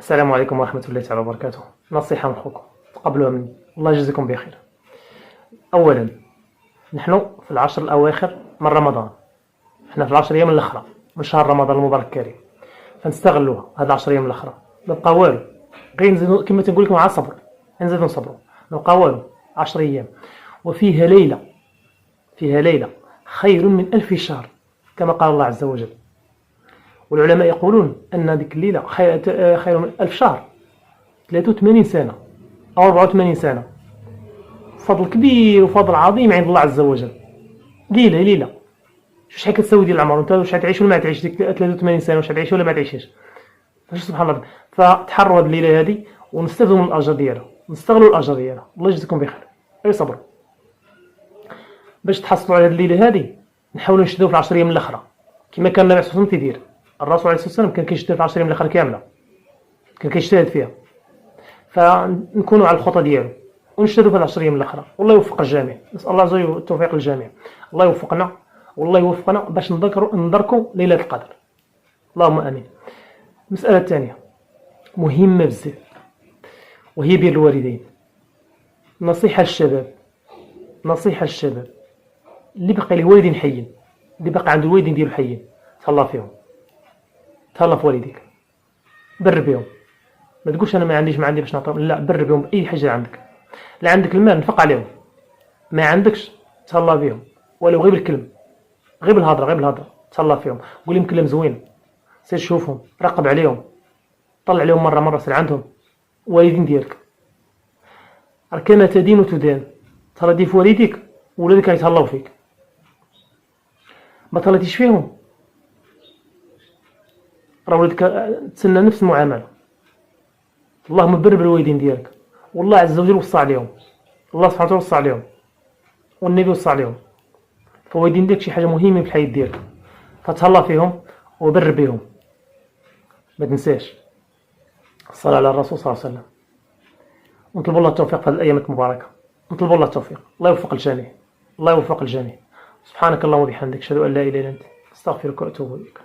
السلام عليكم ورحمة الله تعالى وبركاته. نصيحة من خوكم تقبلوها مني، الله يجزيكم بخير. أولا، نحن في العشر الأواخر من رمضان، احنا في العشر أيام الأخرى من شهر رمضان المبارك الكريم، فنستغلوها هاد العشر أيام الأخرى. نبقى والو، غير نزيدو كما تنقول لكم على الصبر، نزيدو نصبروا، نبقى والو 10 أيام، وفيها ليلة خير من 1000 شهر كما قال الله عز وجل. والعلماء يقولون أن هذيك الليلة خير من 1000 شهر، 83 سنة أو 84 سنة. فضل كبير وفضل عظيم عند الله عز وجل. ليلة شحال كتساوي ديال العمر؟ انت واش غتعيش ولا ما تعيش ديك 83 سنة؟ واش غتعيش ولا ما تعيشش؟ سبحان الله. فتحروا هذه الليلة هذه ونستافدوا من الأجر ديالها، نستغلوا الأجر ديالها. الله يجزيكم بخير، غير صبروا باش تحصلوا على هذه الليلة هذه. نحاولوا نشدوا في العشر أيام الأخرى كما كان النبي صلى الله عليه وسلم تيدير. الرسول عليه الصلاة والسلام كان كيشد في العشر أيام الأخرى كاملة، كان كيجتهد فيها. فنكونوا على الخطى ديالو ونجتهدوا في العشر أيام الأخرى. والله يوفق الجميع، نسأل الله عز وجل التوفيق للجميع. الله يوفقنا والله يوفقنا باش ندركوا ليلة القدر، اللهم آمين. المسألة الثانية مهمة بزاف، وهي بر الوالدين. نصيحة للشباب اللي بقى له والدين حيين، اللي بقى عنده الوالدين ديالو حيين، تهلا فيهم، تهلا في والديك، بر بهم. ما تقولش انا ما عندي باش نعطيهم، لا، بر بهم باي حاجه عندك. لا عندك المال نفق عليهم، ما عندكش تهلا بهم، ولو غير بالكلم، غير بالهضره تهلا فيهم. قول لهم كلام زوين، سير شوفهم، راقب عليهم، طلع عليهم مره سير عندهم. والدين ديالك كما تدين تدان، تهلا في والديك ولادك غيتهلاو فيك. ما تهلاتيش فيهم راه ولادك تسنى نفس المعامله. اللهم بر بالوالدين ديالك، والله عز وجل وصى عليهم، الله سبحانه وتعالى وصى عليهم، والنبي وصى عليهم. فالوالدين ديالك شي حاجه مهمه في الحياه ديالك، فتهلا فيهم وبر بهم. ما تنساش الصلاه على الرسول صلى الله عليه وسلم، ونطلبوا الله التوفيق في هذه الايام المباركه، نطلبوا الله التوفيق. الله يوفق الجميع، الله يوفق الجميع. سبحانك اللهم وبحمدك، اشهد ان لا اله الا انت، استغفرك واتوب اليك.